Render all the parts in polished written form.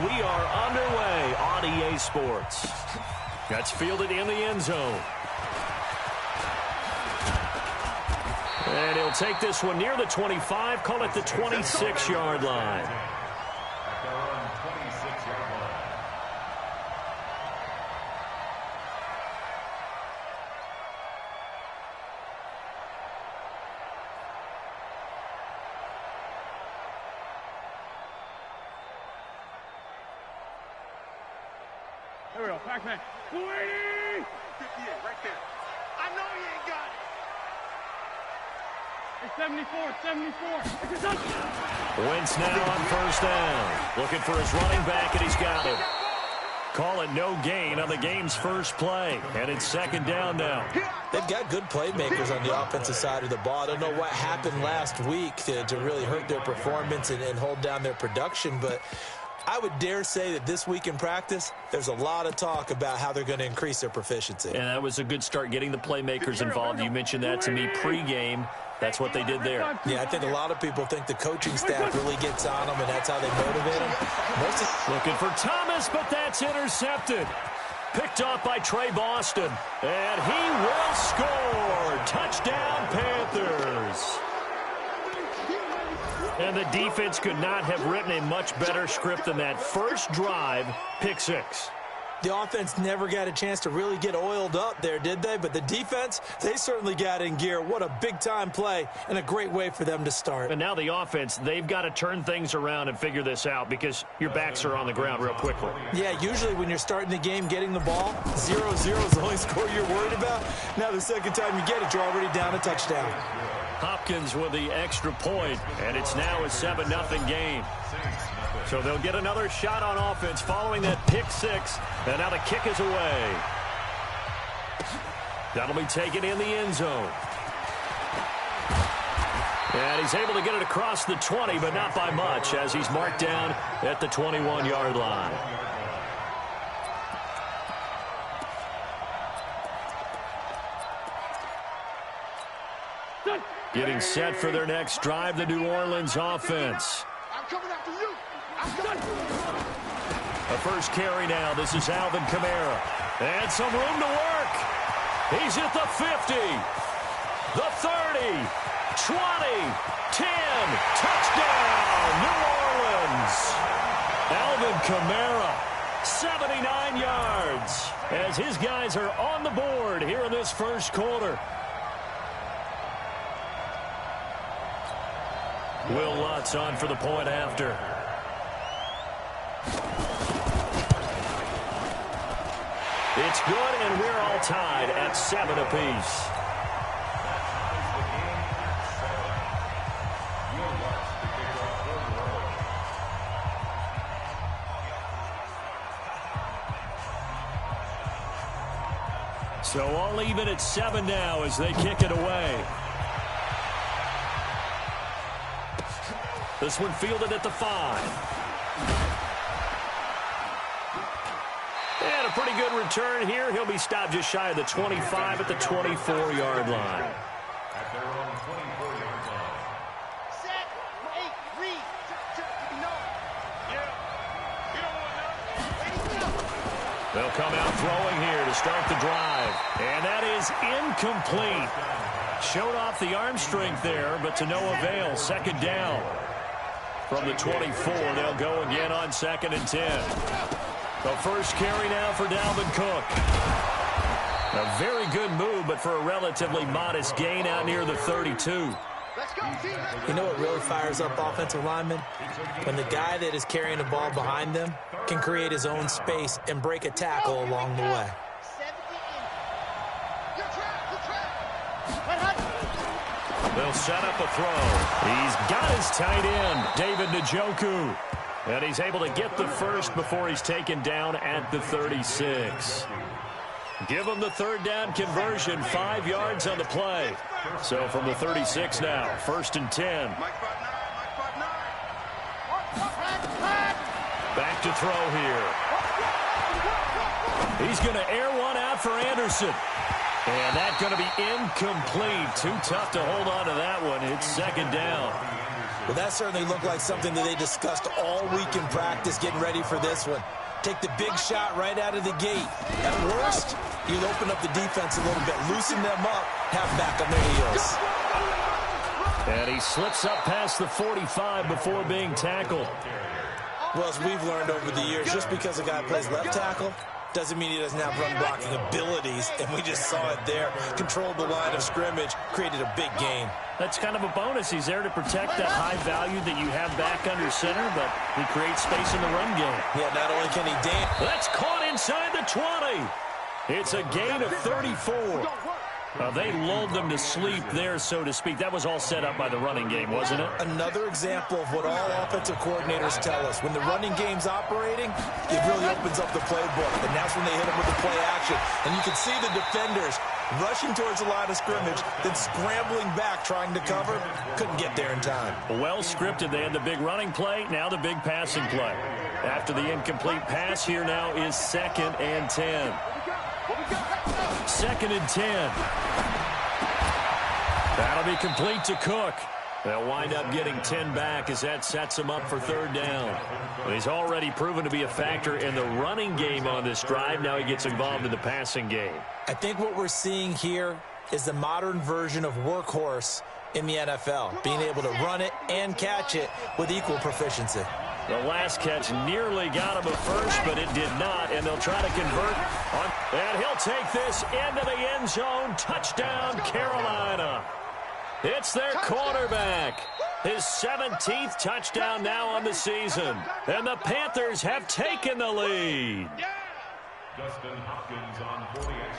we are underway on EA Sports. That's fielded in the end zone. And he'll take this one near the 25, call it the 26-yard line. There we go, back. 280! 58, right there. I know he ain't got it. It's 74. Wentz now on first down. Looking for his running back, and he's got it. Call it no gain on the game's first play. And it's second down now. They've got good playmakers on the offensive side of the ball. I don't know what happened last week to really hurt their performance and hold down their production, but I would dare say that this week in practice, there's a lot of talk about how they're going to increase their proficiency. And that was a good start, getting the playmakers involved. You mentioned that to me pregame. That's what they did there. Yeah, I think a lot of people think the coaching staff really gets on them, and that's how they motivate them. Looking for Thomas, but that's intercepted. Picked off by Trey Boston. And he will score. Touchdown, Panthers. And the defense could not have written a much better script than that. First drive, pick six. The offense never got a chance to really get oiled up there, did they? But the defense, they certainly got in gear. What a big-time play and a great way for them to start. And now the offense, they've got to turn things around and figure this out because your backs are on the ground real quickly. Yeah, usually when you're starting the game getting the ball, 0-0 is the only score you're worried about. Now the second time you get it, you're already down a touchdown. Hopkins with the extra point, and it's now a 7-0 game. So they'll get another shot on offense following that pick six, and now the kick is away. That'll be taken in the end zone. And he's able to get it across the 20, but not by much, as he's marked down at the 21-yard line. Getting set for their next drive, the New Orleans offense. I'm coming after you. A first carry now. This is Alvin Kamara. And some room to work. He's at the 50, the 30, 20, 10. Touchdown, New Orleans. Alvin Kamara, 79 yards, as his guys are on the board here in this first quarter. Will Lutz on for the point after. It's good, and we're all tied at 7 apiece. So all even at 7 now as they kick it away. This one fielded at the 5. And a pretty good return here. He'll be stopped just shy of the 25 at the 24-yard line. At their own 24-yard line. Set, 8, read. No. Yeah. You don't want that. They'll come out throwing here to start the drive. And that is incomplete. Showed off the arm strength there, but to no avail. Second down. From the 24, they'll go again on 2nd and 10. The first carry now for Dalvin Cook. A very good move, but for a relatively modest gain out near the 32. You know what really fires up offensive linemen? When the guy that is carrying the ball behind them can create his own space and break a tackle along the way. They'll set up a throw. He's got his tight end, David Njoku. And he's able to get the first before he's taken down at the 36. Give him the third down conversion, 5 yards on the play. So from the 36 now, 1st and 10. Back to throw here. He's going to air one out for Anderson. And that's going to be incomplete. Too tough to hold on to that one. It's 2nd down. Well, that certainly looked like something that they discussed all week in practice, getting ready for this one. Take the big shot right out of the gate. At worst, you'll open up the defense a little bit, loosen them up, have them back on their heels. And he slips up past the 45 before being tackled. Well, as we've learned over the years, just because a guy plays left tackle doesn't mean he doesn't have run blocking abilities, and we just saw it there. Controlled the line of scrimmage, created a big gain. That's kind of a bonus. He's there to protect that high value that you have back under center, but he creates space in the run game. Yeah, not only can he dance. That's caught inside the 20. It's a gain of 34. They lulled them to sleep there, so to speak. That was all set up by the running game, wasn't it? Another example of what all offensive coordinators tell us. When the running game's operating, it really opens up the playbook, and that's when they hit them with the play action. And you can see the defenders rushing towards the line of scrimmage, then scrambling back, trying to cover. Couldn't get there in time. Well scripted. They had the big running play, now the big passing play. After the incomplete pass, here now is 2nd and 10. 2nd and 10. That'll be complete to Cook. They'll wind up getting 10 back as that sets him up for 3rd down. But he's already proven to be a factor in the running game on this drive. Now he gets involved in the passing game. I think what we're seeing here is the modern version of workhorse in the NFL, being able to run it and catch it with equal proficiency. The last catch nearly got him a first, but it did not, and they'll try to convert. And he'll take this into the end zone. Touchdown, Carolina. It's their quarterback. His 17th touchdown now on the season. And the Panthers have taken the lead.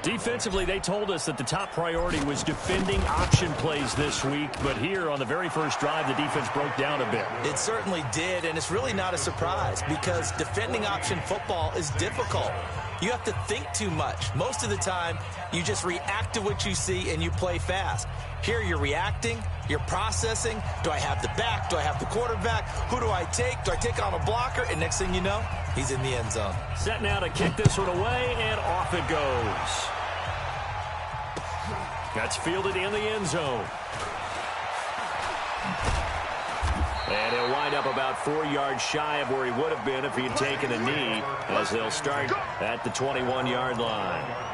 Defensively, they told us that the top priority was defending option plays this week, but here on the very first drive, the defense broke down a bit. It certainly did, and it's really not a surprise because defending option football is difficult. You have to think too much. Most of the time, you just react to what you see and you play fast. Here you're reacting, you're processing. Do I have the back? Do I have the quarterback? Who do I take? Do I take on a blocker? And next thing you know, he's in the end zone. Set now to kick this one away, and off it goes. That's fielded in the end zone. And he'll wind up about 4 yards shy of where he would have been if he had taken a knee, as they'll start at the 21-yard line.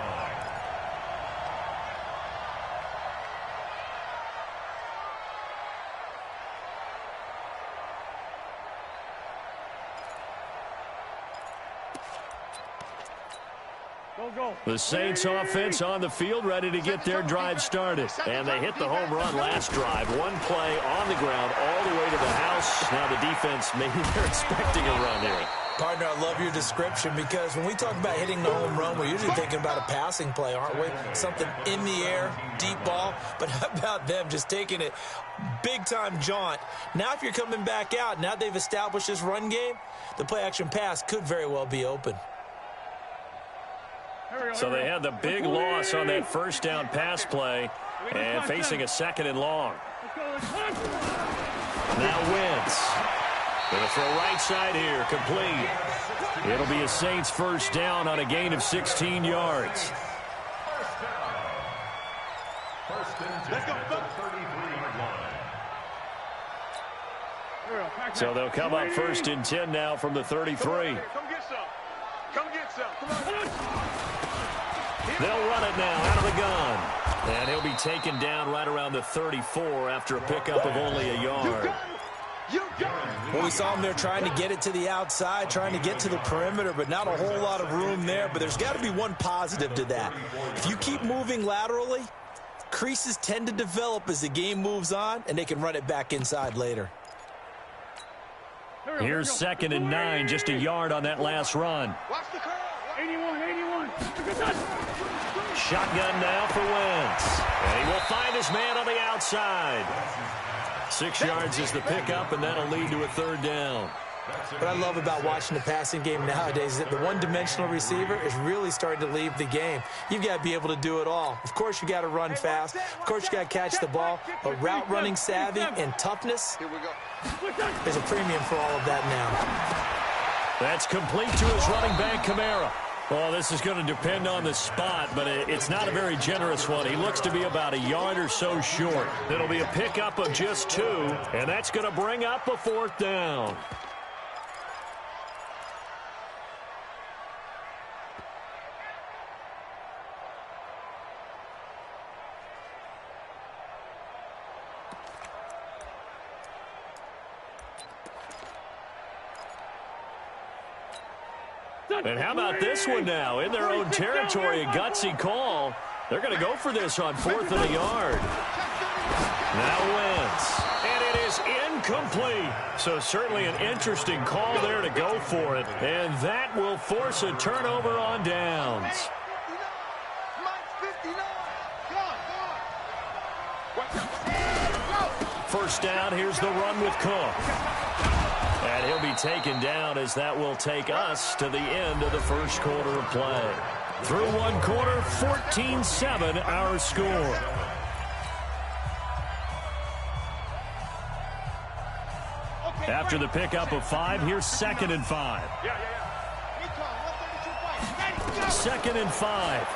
The Saints offense on the field, ready to get their drive started. And they hit the home run last drive. One play on the ground all the way to the house. Now the defense, maybe they're expecting a run here. Partner, I love your description because when we talk about hitting the home run, we're usually thinking about a passing play, aren't we? Something in the air, deep ball. But how about them just taking it big-time jaunt? Now if you're coming back out, now they've established this run game, the play-action pass could very well be open. So they had the big loss on that first down pass play and facing a 2nd and long. Now Wentz. Going to throw right side here, complete. It'll be a Saints first down on a gain of 16 yards. So they'll come up 1st and 10 now from the 33. Come get some. Come get some. Come on. They'll run it now out of the gun. And he'll be taken down right around the 34 after a pickup of only a yard. Well, we saw him there trying to get it to the outside, trying to get to the perimeter, but not a whole lot of room there. But there's got to be one positive to that. If you keep moving laterally, creases tend to develop as the game moves on, and they can run it back inside later. Here's 2nd and 9, just a yard on that last run. Watch the curl. 81. Shotgun now for Wentz. And he will find his man on the outside. 6 yards is the pickup, and that'll lead to a 3rd down. What I love about watching the passing game nowadays is that the one-dimensional receiver is really starting to leave the game. You've got to be able to do it all. Of course, you got to run fast. Of course, you got to catch the ball. But route running savvy and toughness, there's a premium for all of that now. That's complete to his running back, Kamara. Well, this is going to depend on the spot, but it's not a very generous one. He looks to be about a yard or so short. It'll be a pickup of just 2, and that's going to bring up a 4th down. And how about this one now? In their own territory, a gutsy call. They're going to go for this on 4th and a yard. Now Wentz. And it is incomplete. So certainly an interesting call there to go for it. And that will force a turnover on downs. First down, here's the run with Cook. And he'll be taken down as that will take us to the end of the first quarter of play. Through one quarter, 14-7 our score. After the pickup of 5, here's 2nd and 5. 2nd and 5.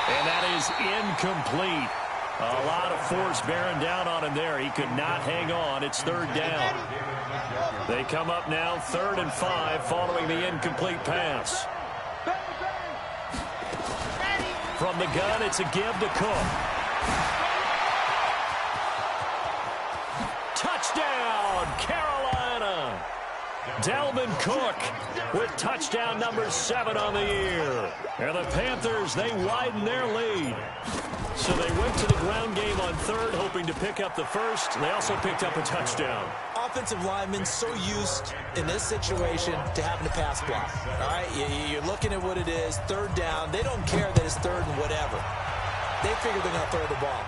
And that is incomplete. A lot of force bearing down on him there. He could not hang on. It's 3rd down. They come up now 3rd and 5 following the incomplete pass. From the gun, it's a give to Cook. Touchdown, Carolina. Dalvin Cook with touchdown number 7 on the year. And the Panthers, they widen their lead. So they went to the ground game on 3rd, hoping to pick up the first. They also picked up a touchdown. Offensive linemen so used in this situation to having to pass block. All right, you're looking at what it is, 3rd down. They don't care that it's 3rd and whatever. They figure they're going to throw the ball.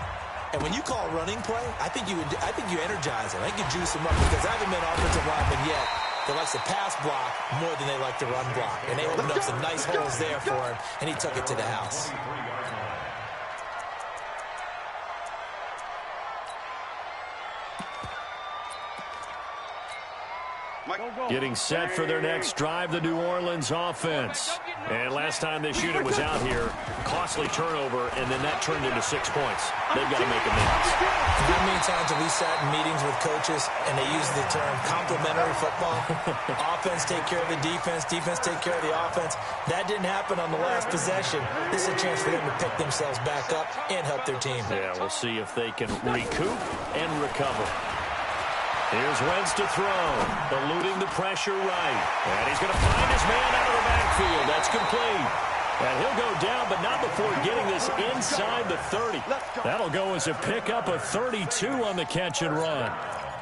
And when you call a running play, I think you energize them. I think you juice them up because I haven't met offensive linemen yet that likes to pass block more than they like to run block. And they opened up some nice holes there for him, and he took it to the house. Getting set for their next drive, the New Orleans offense. And last time this unit was out here, costly turnover, and then that turned into 6 points. They've got to make amends. How many times have we sat in meetings with coaches and they use the term complementary football? Offense take care of the defense, defense take care of the offense. That didn't happen on the last possession. This is a chance for them to pick themselves back up and help their team. Yeah, we'll see if they can recoup and recover. Here's Wentz to throw, eluding the pressure right. And he's going to find his man out of the backfield. That's complete. And he'll go down, but not before getting this inside the 30. That'll go as a pickup of 32 on the catch and run.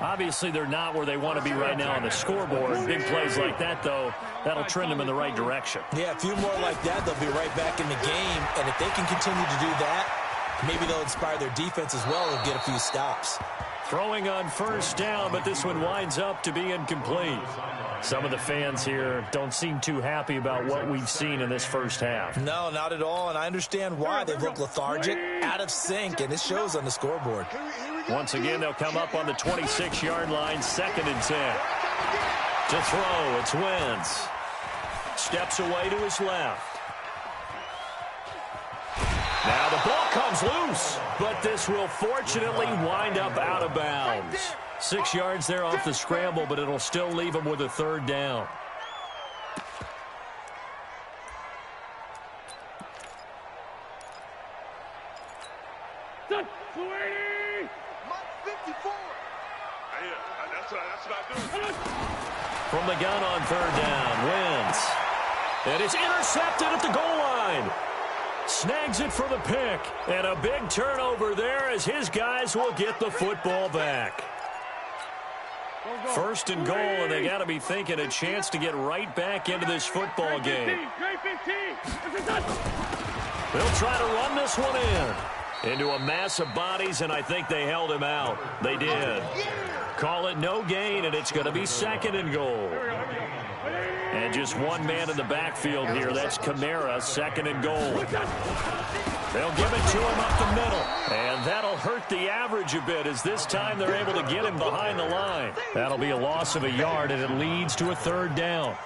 Obviously, they're not where they want to be right now on the scoreboard. Big plays like that, though, that'll trend them in the right direction. Yeah, a few more like that, they'll be right back in the game. And if they can continue to do that, maybe they'll inspire their defense as well and get a few stops. Throwing on first down, but this one winds up to be incomplete. Some of the fans here don't seem too happy about what we've seen in this first half. No, not at all, and I understand why. They've looked lethargic, out of sync, and it shows on the scoreboard. Once again, they'll come up on the 26-yard line, 2nd and 10. To throw, it's Wentz. Steps away to his left. Now the ball comes loose, but this will fortunately wind up out of bounds. 6 yards there off the scramble, but it'll still leave him with a 3rd down. From the gun on 3rd down, Wentz. And it's intercepted at the goal line. Snags it for the pick, and a big turnover there as his guys will get the football back. 1st and goal, and they got to be thinking a chance to get right back into this football game. They'll try to run this one into a mass of bodies, and I think they held him out. They did. Call it no gain, and it's going to be 2nd and goal. And just one man in the backfield here. That's Kamara, 2nd and goal. They'll give it to him up the middle. And that'll hurt the average a bit as this time they're able to get him behind the line. That'll be a loss of a yard, and it leads to a 3rd down.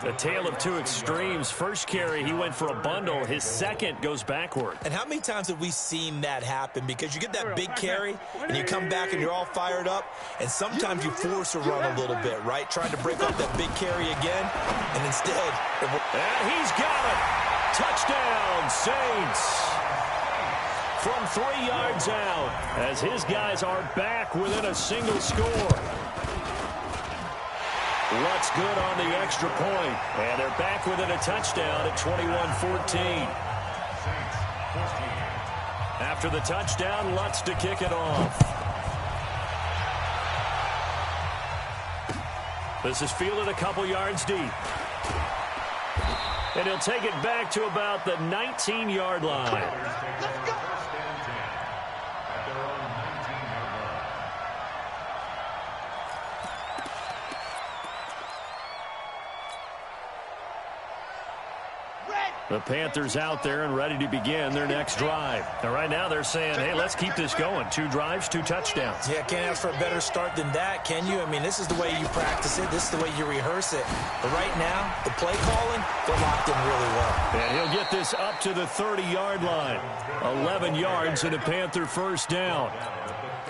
A tale of two extremes. First carry, he went for a bundle. His second goes backward. And how many times have we seen that happen? Because you get that big carry, and you come back and you're all fired up, and sometimes you force a run a little bit, right? Trying to break up that big carry again, and instead... And he's got it. Touchdown, Saints. From 3 yards out, as his guys are back within a single score. Lutz good on the extra point, and they're back within a touchdown at 21-14. After the touchdown, Lutz to kick it off. This is fielded a couple yards deep. And he'll take it back to about the 19-yard line. The Panthers out there and ready to begin their next drive. And right now they're saying, hey, let's keep this going. 2 drives, 2 touchdowns. Yeah, can't ask for a better start than that, can you? I mean, this is the way you practice it. This is the way you rehearse it. But right now, the play calling, they're locked in really well. And he'll get this up to the 30-yard line. 11 yards and a Panther first down.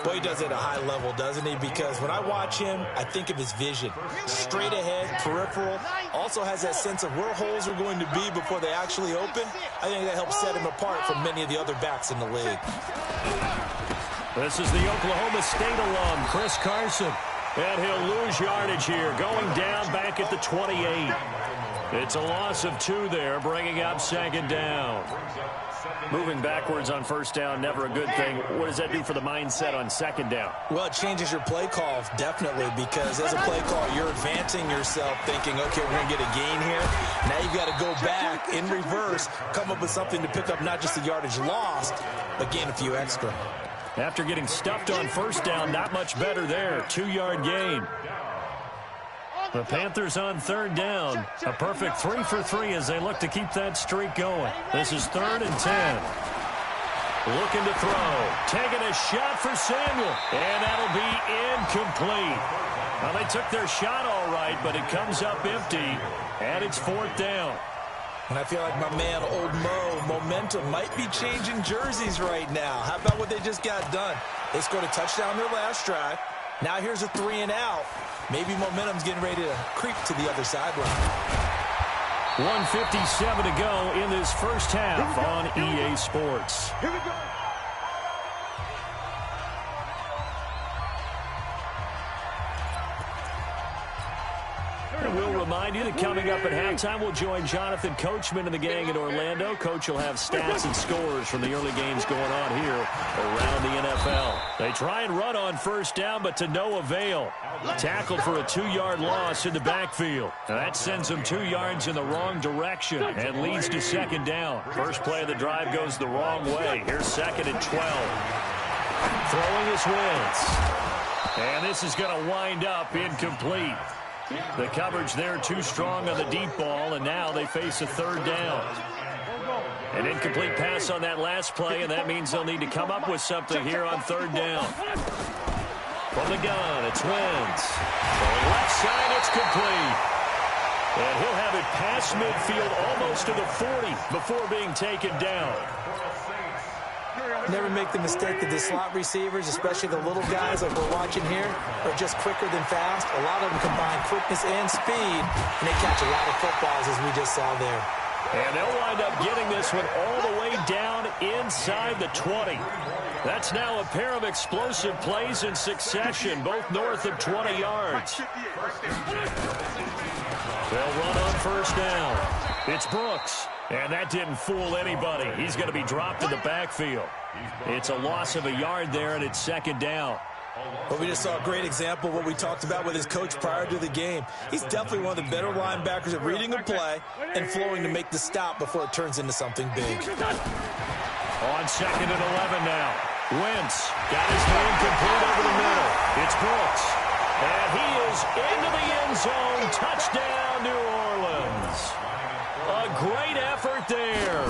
Boy, he does it at a high level, doesn't he? Because when I watch him, I think of his vision. Straight ahead, peripheral. Also has that sense of where holes are going to be before they actually open. I think that helps set him apart from many of the other backs in the league. This is the Oklahoma State alum, Chris Carson. And he'll lose yardage here, going down back at the 28. It's a loss of 2 there, bringing up 2nd down. Moving backwards on first down, never a good thing. What does that do for the mindset on 2nd down? Well, it changes your play call, definitely, because as a play call, you're advancing yourself thinking, okay, we're going to get a gain here. Now you've got to go back in reverse, come up with something to pick up not just the yardage lost, but gain a few extra. After getting stuffed on first down, not much better there. 2-yard gain. The Panthers on 3rd down. A perfect 3 for 3 as they look to keep that streak going. This is 3rd and 10. Looking to throw. Taking a shot for Samuel. And that'll be incomplete. Well, they took their shot all right, but it comes up empty. And it's 4th down. And I feel like my man, Old Mo, momentum might be changing jerseys right now. How about what they just got done? They scored a touchdown their last drive. Now here's a 3 and out. Maybe momentum's getting ready to creep to the other sideline. 1:57 to go in this first half on EA Sports. Here we go. And we'll remind you that coming up at halftime, we'll join Jonathan Coachman and the gang in Orlando. Coach will have stats and scores from the early games going on here around the NFL. They try and run on first down, but to no avail. Tackled for a 2-yard loss in the backfield. Now that sends them 2 yards in the wrong direction and leads to 2nd down. First play of the drive goes the wrong way. Here's 2nd and 12. Throwing his Wentz. And this is going to wind up incomplete. The coverage there too strong on the deep ball, and now they face a 3rd down. An incomplete pass on that last play, and that means they'll need to come up with something here on 3rd down. From the gun, it's Wentz. Going left side, it's complete. And he'll have it past midfield almost to the 40 before being taken down. Never make the mistake that the slot receivers, especially the little guys like we're watching here, are just quicker than fast. A lot of them combine quickness and speed, and they catch a lot of footballs, as we just saw there. And they'll wind up getting this one all the way down inside the 20. That's now a pair of explosive plays in succession, both north of 20 yards. They'll run on first down. It's Brooks. And that didn't fool anybody. He's going to be dropped in the backfield. It's a loss of a yard there, and it's 2nd down. Well, we just saw a great example of what we talked about with his coach prior to the game. He's definitely one of the better linebackers at reading a play and flowing to make the stop before it turns into something big. On 2nd and 11 now. Wentz got his man complete over the middle. It's Brooks. And he is into the end zone. Touchdown, New Orleans. A great effort there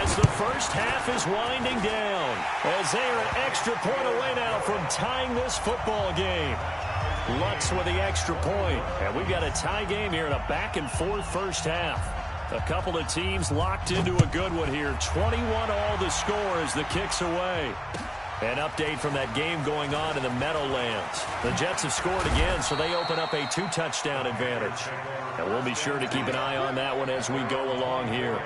as the first half is winding down, as they are an extra point away now from tying this football game. Lutz with the extra point, and we've got a tie game here in a back-and-forth first half. A couple of teams locked into a good one here. 21 all the score as the kick's away. An update from that game going on in the Meadowlands. The Jets have scored again, so they open up a 2-touchdown advantage. And we'll be sure to keep an eye on that one as we go along here.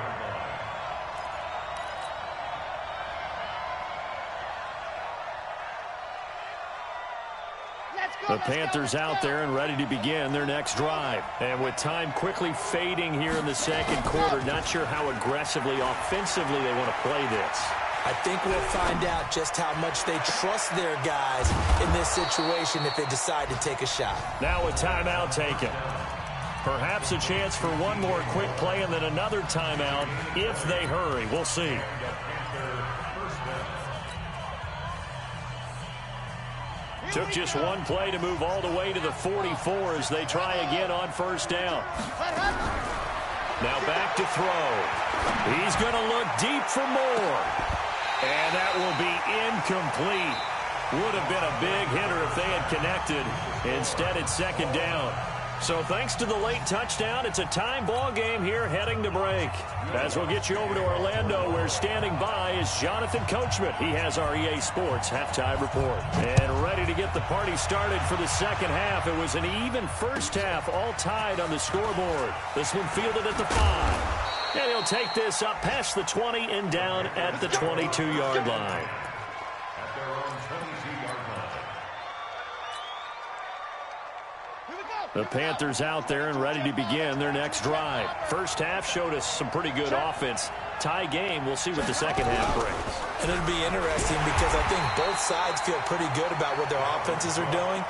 The Panthers out there and ready to begin their next drive. And with time quickly fading here in the second quarter, not sure how aggressively, offensively they want to play this. I think we'll find out just how much they trust their guys in this situation if they decide to take a shot. Now a timeout taken. Perhaps a chance for one more quick play and then another timeout if they hurry. We'll see. Took just one play to move all the way to the 44 as they try again on first down. Now back to throw. He's going to look deep for more. And that will be incomplete. Would have been a big hitter if they had connected. Instead, it's second down. So thanks to the late touchdown, it's a time ball game here heading to break. As we'll get you over to Orlando, where standing by is Jonathan Coachman. He has our EA Sports halftime report. And ready to get the party started for the second half. It was an even first half, all tied on the scoreboard. This one fielded at the 5. And he'll take this up past the 20 and down at the 22-yard line. The Panthers out there and ready to begin their next drive. First half showed us some pretty good offense. Tie game, we'll see what the second half brings. And it'll be interesting because I think both sides feel pretty good about what their offenses are doing.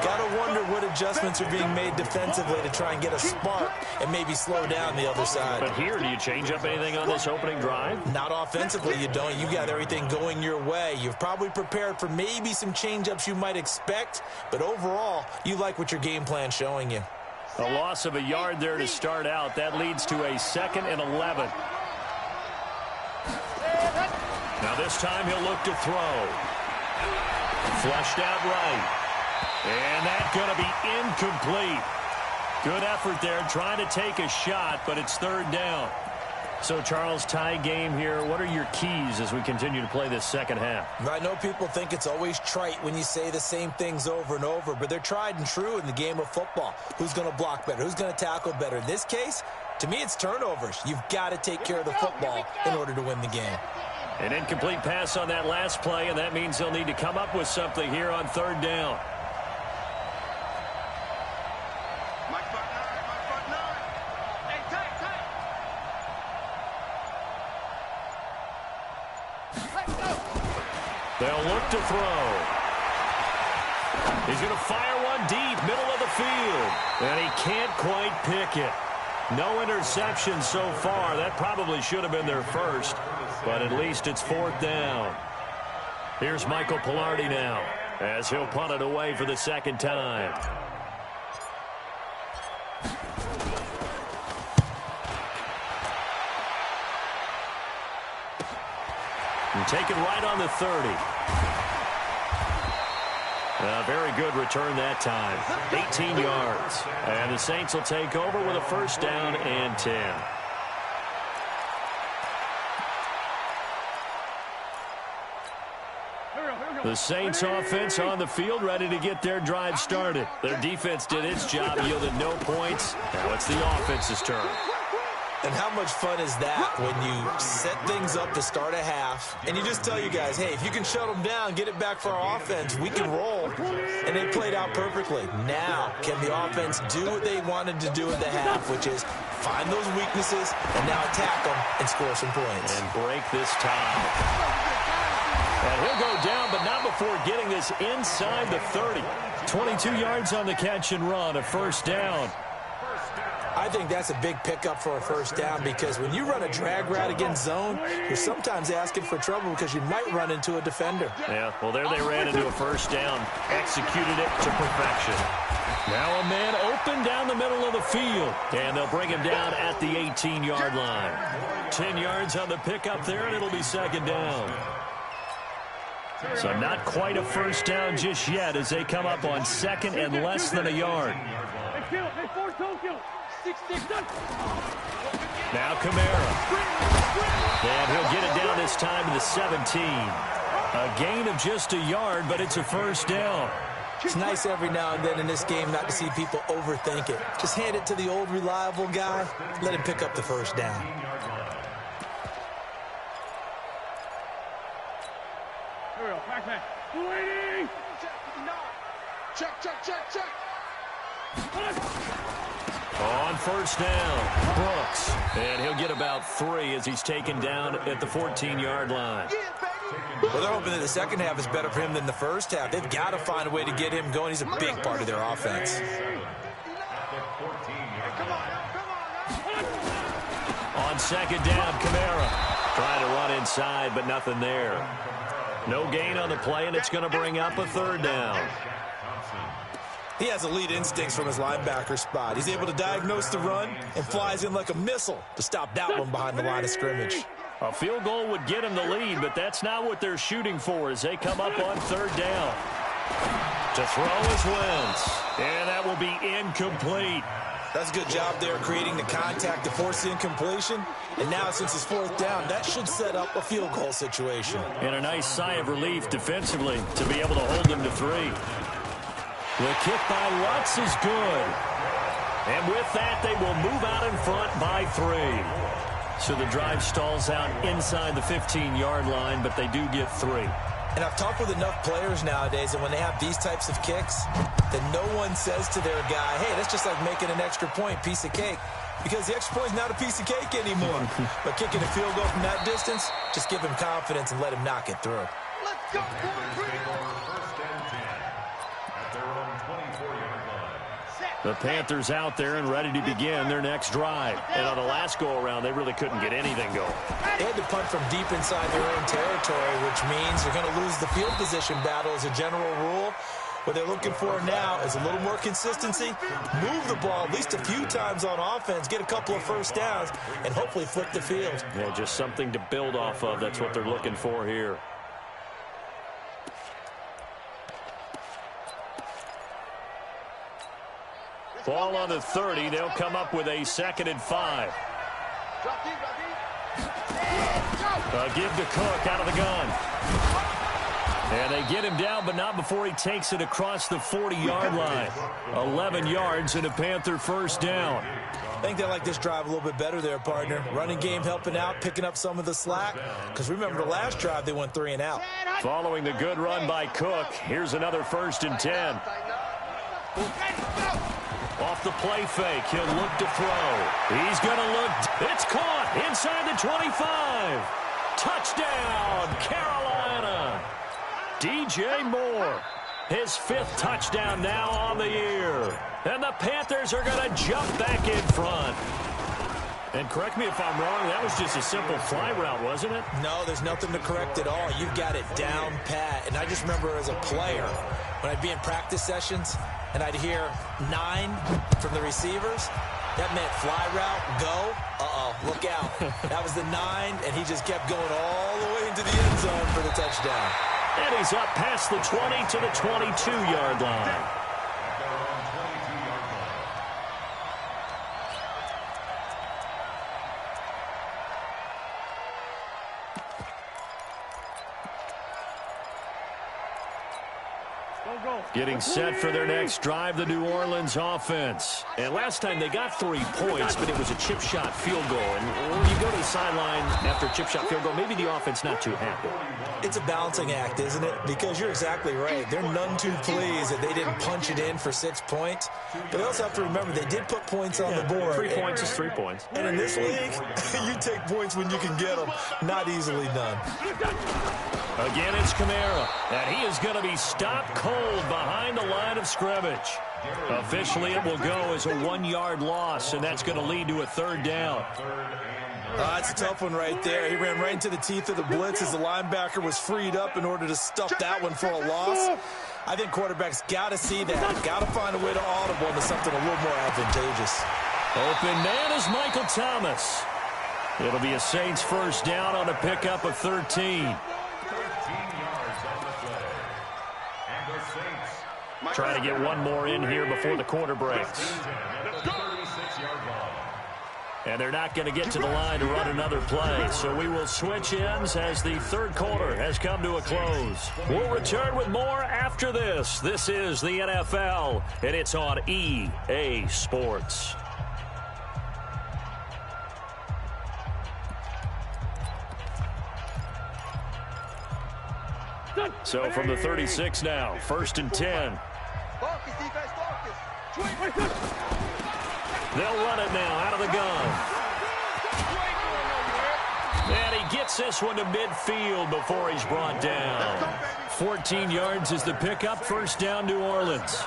Got to wonder what adjustments are being made defensively to try and get a spark and maybe slow down the other side. But here, do you change up anything on this opening drive? Not offensively, you don't. You've got everything going your way. You've probably prepared for maybe some change-ups you might expect, but overall, you like what your game plan's showing you. A loss of a yard there to start out. That leads to a 2nd and 11. Now this time he'll look to throw. Flushed out right. And that's going to be incomplete. Good effort there trying to take a shot, but it's third down. So, Charles, tie game here. What are your keys as we continue to play this second half? I know people think it's always trite when you say the same things over and over, but they're tried and true in the game of football. Who's going to block better? Who's going to tackle better? In this case, to me, it's turnovers. You've got to take care of the football in order to win the game. An incomplete pass on that last play, and that means they'll need to come up with something here on third down. They'll look to throw. He's going to fire one deep, middle of the field. And he can't quite pick it. No interception so far. That probably should have been their first. But at least it's fourth down. Here's Michael Pilardi now as he'll punt it away for the second time. And taken right on the 30. A very good return that time. 18 yards. And the Saints will take over with a first down and 10. The Saints offense on the field ready to get their drive started. Their defense did its job, yielded no points. Now it's the offense's turn. And how much fun is that when you set things up to start a half and you just tell you guys, hey, if you can shut them down, get it back for our offense, we can roll. And they played out perfectly. Now, can the offense do what they wanted to do in the half, which is find those weaknesses and now attack them and score some points. And break this tie. And he'll go down, but not before getting this inside the 30. 22 yards on the catch and run, a first down. I I think that's a big pickup for a first down because when you run a drag route against zone, you're sometimes asking for trouble because you might run into a defender. Yeah, well, there they ran into a first down. Executed it to perfection. Now a man open down the middle of the field, and they'll bring him down at the 18-yard line. 10 yards on the pickup there, and it'll be second down. So not quite a first down just yet as they come up on second and less than a yard. Now Kamara. And he'll get it down this time to the 17. A gain of just a yard, but it's a first down. It's nice every now and then in this game not to see people overthink it. Just hand it to the old reliable guy. Let him pick up the first down. Check. On first down, Brooks. And he'll get about 3 as he's taken down at the 14-yard line. Well, they're hoping that the second half is better for him than the first half. They've got to find a way to get him going. He's a big part of their offense. On second down, Kamara. Trying to run inside, but nothing there. No gain on the play, and it's going to bring up a third down. He has elite instincts from his linebacker spot. He's able to diagnose the run and flies in like a missile to stop that one behind the line of scrimmage. A field goal would get him the lead, but that's not what they're shooting for as they come up on third down. To throw is Wentz, and that will be incomplete. That's a good job there creating the contact to force the incompletion. And now since it's fourth down, that should set up a field goal situation. And a nice sigh of relief defensively to be able to hold them to 3. The kick by Lutz is good. And with that, they will move out in front by 3. So the drive stalls out inside the 15-yard line, but they do get 3. And I've talked with enough players nowadays, and when they have these types of kicks, that no one says to their guy, hey, that's just like making an extra point, piece of cake. Because the extra point is not a piece of cake anymore. But kicking a field goal from that distance, just give him confidence and let him knock it through. Let's go, boys. The Panthers out there and ready to begin their next drive. And on the last go-around, they really couldn't get anything going. They had to punt from deep inside their own territory, which means they're going to lose the field position battle as a general rule. What they're looking for now is a little more consistency, move the ball at least a few times on offense, get a couple of first downs, and hopefully flip the field. Yeah, just something to build off of. That's what they're looking for here. Ball on the 30. They'll come up with a 2nd and 5. Give to Cook out of the gun. And they get him down, but not before he takes it across the 40-yard line. 11 yards and a Panther first down. I think they like this drive a little bit better there, partner. Running game helping out, picking up some of the slack. Because remember the last drive, they went 3 and out. Following the good run by Cook, here's another 1st and 10. Off the play fake, he'll look to throw. He's going to look. It's caught inside the 25. Touchdown, Carolina. DJ Moore, his 5th touchdown now on the year. And the Panthers are going to jump back in front. And correct me if I'm wrong, that was just a simple fly route, wasn't it? No, there's nothing to correct at all. You've got it down pat. And I just remember as a player, when I'd be in practice sessions, and I'd hear 9 from the receivers, that meant fly route, go, look out. That was the 9, and he just kept going all the way into the end zone for the touchdown. And he's up past the 20 to the 22-yard line. Getting set for their next drive, the New Orleans offense. And last time they got 3 points, but it was a chip shot field goal. And when you go to the sideline after a chip shot field goal, maybe the offense not too happy. It's a balancing act, isn't it? Because you're exactly right. They're none too pleased that they didn't punch it in for 6 points. But they also have to remember they did put points on the board. 3 points is 3 points. And in this league, you take points when you can get them. Not easily done. Again, it's Kamara. And he is going to be stopped cold behind the line of scrimmage. Officially, it will go as a 1-yard loss, and that's going to lead to a 3rd down. That's a tough one right there. He ran right into the teeth of the blitz as the linebacker was freed up in order to stuff that one for a loss. I think quarterbacks got to see that. Got to find a way to audible into something a little more advantageous. Open man is Michael Thomas. It'll be a Saints 1st down on a pickup of 13. Trying to get one more in here before the quarter breaks. And they're not going to get to the line to run another play. So we will switch ends as the 3rd quarter has come to a close. We'll return with more after this. This is the NFL, and it's on EA Sports. So from the 36 now, 1st and 10. They'll run it now out of the gun. And he gets this one to midfield before he's brought down. 14 yards is the pickup. 1st down, New Orleans.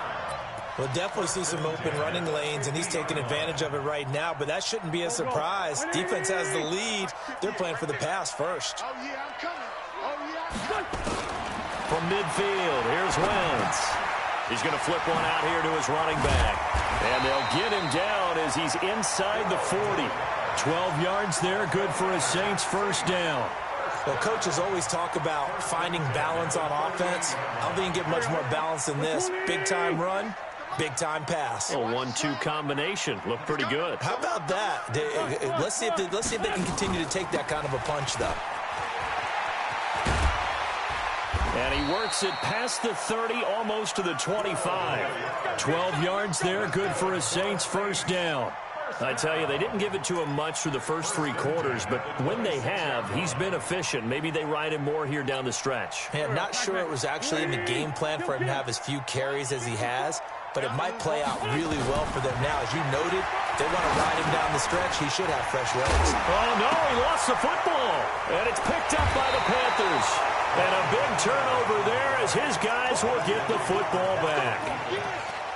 We'll definitely see some open running lanes, and he's taking advantage of it right now, but that shouldn't be a surprise. Defense has the lead. They're playing for the pass first. From midfield, here's Wentz. He's going to flip one out here to his running back. And they'll get him down as he's inside the 40. 12 yards there, good for a Saints 1st down. Well, coaches always talk about finding balance on offense. I don't think you can get much more balance than this. Big-time run, big-time pass. A 1-2 combination. Looked pretty good. How about that? Let's see if they can continue to take that kind of a punch, though. And he works it past the 30, almost to the 25. 12 yards there, good for a Saints 1st down. I tell you, they didn't give it to him much through the first 3 quarters, but when they have, he's been efficient. Maybe they ride him more here down the stretch. Yeah, I'm not sure it was actually in the game plan for him to have as few carries as he has, but it might play out really well for them now. As you noted, they want to ride him down the stretch. He should have fresh legs. Oh, no, he lost the football, and it's picked up by the Panthers. And a big turnover there as his guys will get the football back.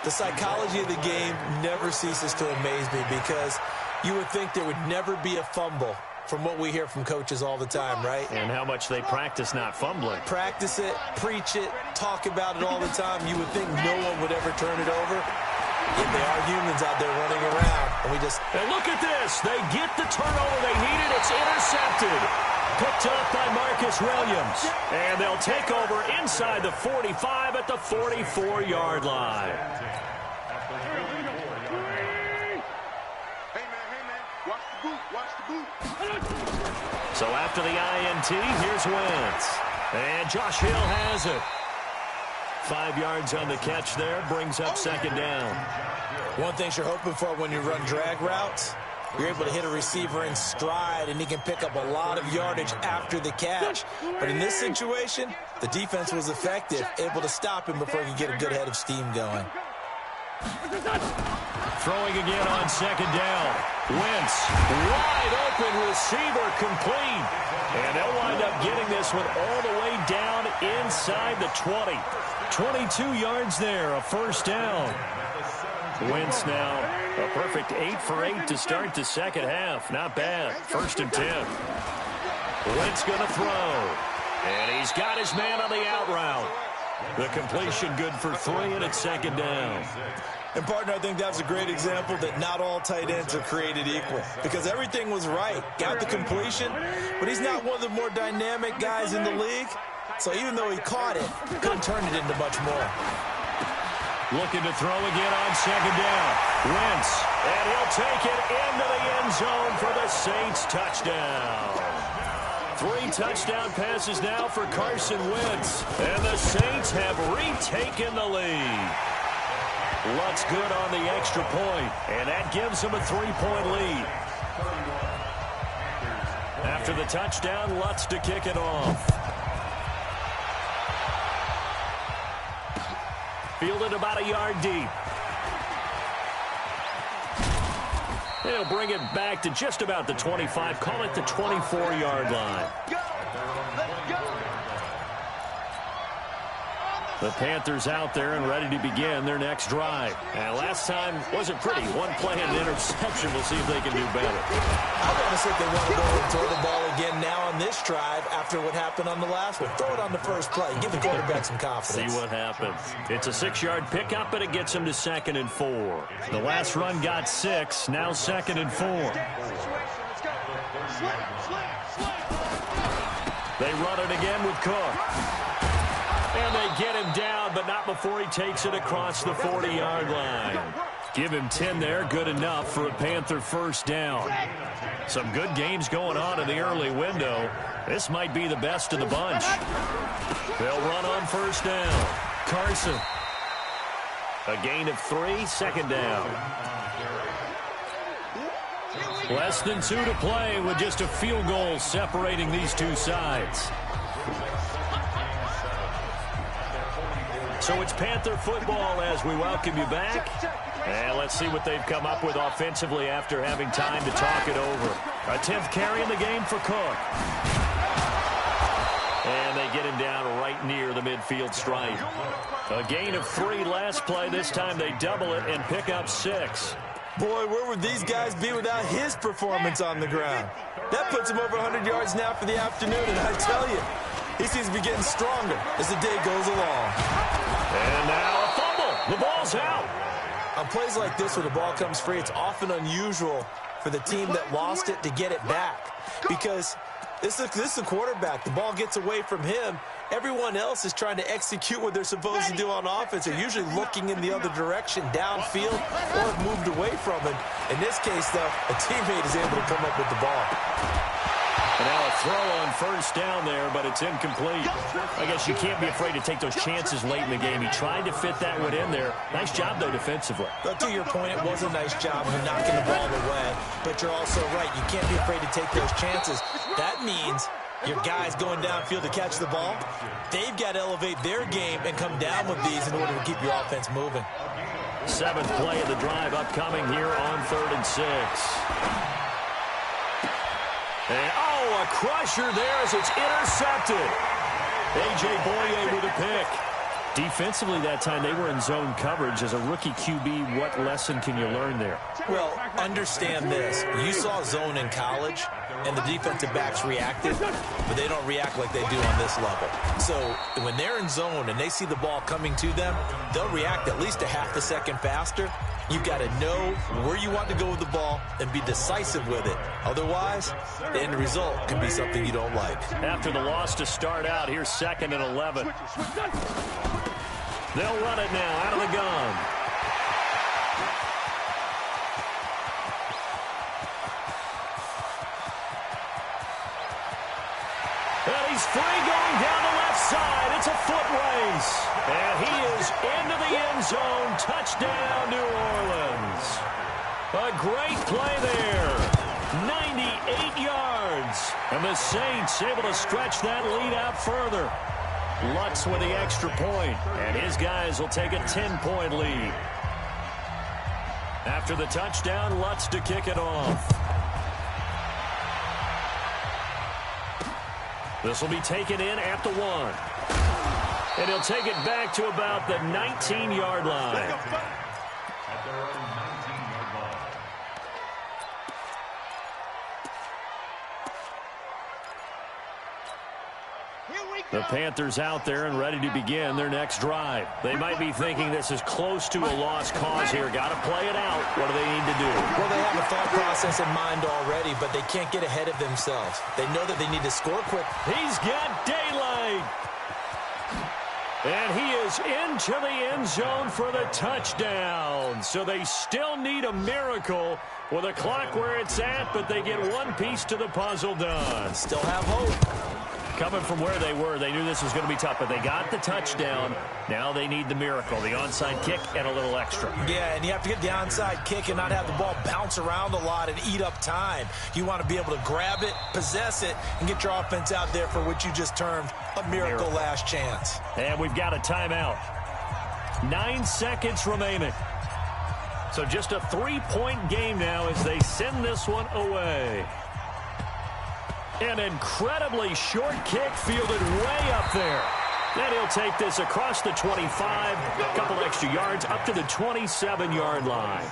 The psychology of the game never ceases to amaze me because you would think there would never be a fumble from what we hear from coaches all the time, right? And how much they practice not fumbling. Practice it, preach it, talk about it all the time. You would think no one would ever turn it over. Yet they are humans out there running around. And look at this. They get the turnover they needed. It's intercepted. Picked up by Marcus Williams. And they'll take over inside the 45 at the 44-yard line. So after the INT, here's Wentz. And Josh Hill has it. 5 yards on the catch there, brings up 2nd down. One thing you're hoping for when you run drag routes, you're able to hit a receiver in stride, and he can pick up a lot of yardage after the catch. But in this situation, the defense was effective, able to stop him before he could get a good head of steam going. Throwing again on 2nd down. Wentz, wide open receiver, complete. And they'll wind up getting this one all the way down inside the 20. 22 yards there, a 1st down. Wentz now a perfect 8 for 8 to start the 2nd half. Not bad. 1st and 10. Wentz going to throw. And he's got his man on the out route. The completion good for 3, and it's 2nd down. And, partner, I think that's a great example that not all tight ends are created equal because everything was right. Got the completion, but he's not one of the more dynamic guys in the league. So even though he caught it, couldn't turn it into much more. Looking to throw again on 2nd down. Wentz, and he'll take it into the end zone for the Saints touchdown. 3 touchdown passes now for Carson Wentz. And the Saints have retaken the lead. Lutz good on the extra point, and that gives them a 3-point lead. After the touchdown, Lutz to kick it off. Fielded about a yard deep. They'll bring it back to just about the 25. Call it the 24-yard line. The Panthers out there and ready to begin their next drive. And last time wasn't pretty. One play and an interception. We'll see if they can do better. I want to see if they want to go and throw the ball again now on this drive after what happened on the last one. Throw it on the first play. Give the quarterback some confidence. See what happens. It's a 6-yard pickup, and it gets him to 2nd and 4. The last run got 6. Now 2nd and 4. They run it again with Cook. And they get him down, but not before he takes it across the 40-yard line. Give him 10 there, good enough for a Panther first down. Some good games going on in the early window. This might be the best of the bunch. They'll run on first down. Carson. A gain of 3, 2nd down. Less than 2 to play with just a field goal separating these two sides. So it's Panther football as we welcome you back. And let's see what they've come up with offensively after having time to talk it over. A 10th carry in the game for Cook. And they get him down right near the midfield stripe. A gain of 3 last play. This time they double it and pick up 6. Boy, where would these guys be without his performance on the ground? That puts him over 100 yards now for the afternoon, and I tell you, he seems to be getting stronger as the day goes along. And now a fumble. The ball's out. On plays like this where the ball comes free, it's often unusual for the team that lost it to get it back. Because this is the quarterback. The ball gets away from him. Everyone else is trying to execute what they're supposed to do on offense. They're usually looking in the other direction, downfield, or have moved away from it. In this case, though, a teammate is able to come up with the ball. And now a throw on first down there, but it's incomplete. I guess you can't be afraid to take those chances late in the game. He tried to fit that one in there. Nice job, though, defensively. But to your point, it was a nice job of knocking the ball away. But you're also right. You can't be afraid to take those chances. That means your guys going downfield to catch the ball, they've got to elevate their game and come down with these in order to keep your offense moving. 7th play of the drive upcoming here on 3rd and 6. And, a crusher there as it's intercepted. A.J. Boye with a pick. Defensively that time, they were in zone coverage. As a rookie QB, what lesson can you learn there? Well, understand this. You saw zone in college, and the defensive backs reacted, but they don't react like they do on this level. So when they're in zone and they see the ball coming to them, they'll react at least a half a second faster. You've got to know where you want to go with the ball and be decisive with it. Otherwise, the end result can be something you don't like. After the loss to start out, here's 2nd and 11. They'll run it now out of the gun. And he's free going down the left side. It's a foot race. And he is into the end zone. Touchdown, New Orleans. A great play there. 98 yards. And the Saints able to stretch that lead out further. Lutz with the extra point. And his guys will take a 10-point lead. After the touchdown, Lutz to kick it off. This will be taken in at the 1. And he'll take it back to about the 19-yard line. The Panthers out there and ready to begin their next drive. They might be thinking this is close to a lost cause here. Got to play it out. What do they need to do? Well, they have a thought process in mind already, but they can't get ahead of themselves. They know that they need to score quick. He's got daylight. And he is into the end zone for the touchdown. So they still need a miracle with a clock where it's at, but they get one piece to the puzzle done. Still have hope. Coming from where they were, they knew this was going to be tough, but they got the touchdown. Now they need the miracle, the onside kick and a little extra. Yeah, and you have to get the onside kick and not have the ball bounce around a lot and eat up time. You want to be able to grab it, possess it, and get your offense out there for what you just termed a miracle last chance. And we've got a timeout. 9 seconds remaining. So just a 3-point game now as they send this one away. An incredibly short kick fielded way up there. And he'll take this across the 25, a couple extra yards up to the 27-yard line.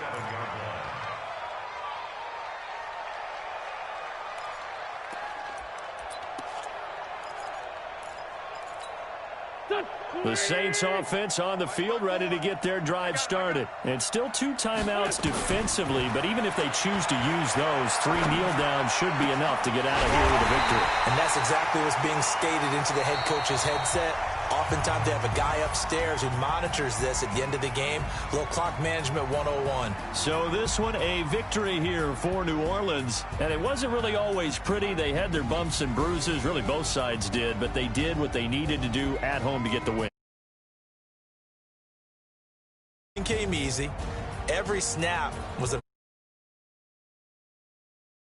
The Saints offense on the field, ready to get their drive started. And still 2 timeouts defensively, but even if they choose to use those, 3 kneel downs should be enough to get out of here with a victory. And that's exactly what's being stated into the head coach's headset. Oftentimes they have a guy upstairs who monitors this at the end of the game. A little clock management 101. So this one, a victory here for New Orleans. And it wasn't really always pretty. They had their bumps and bruises. Really, both sides did. But they did what they needed to do at home to get the win. It came easy. Every snap was a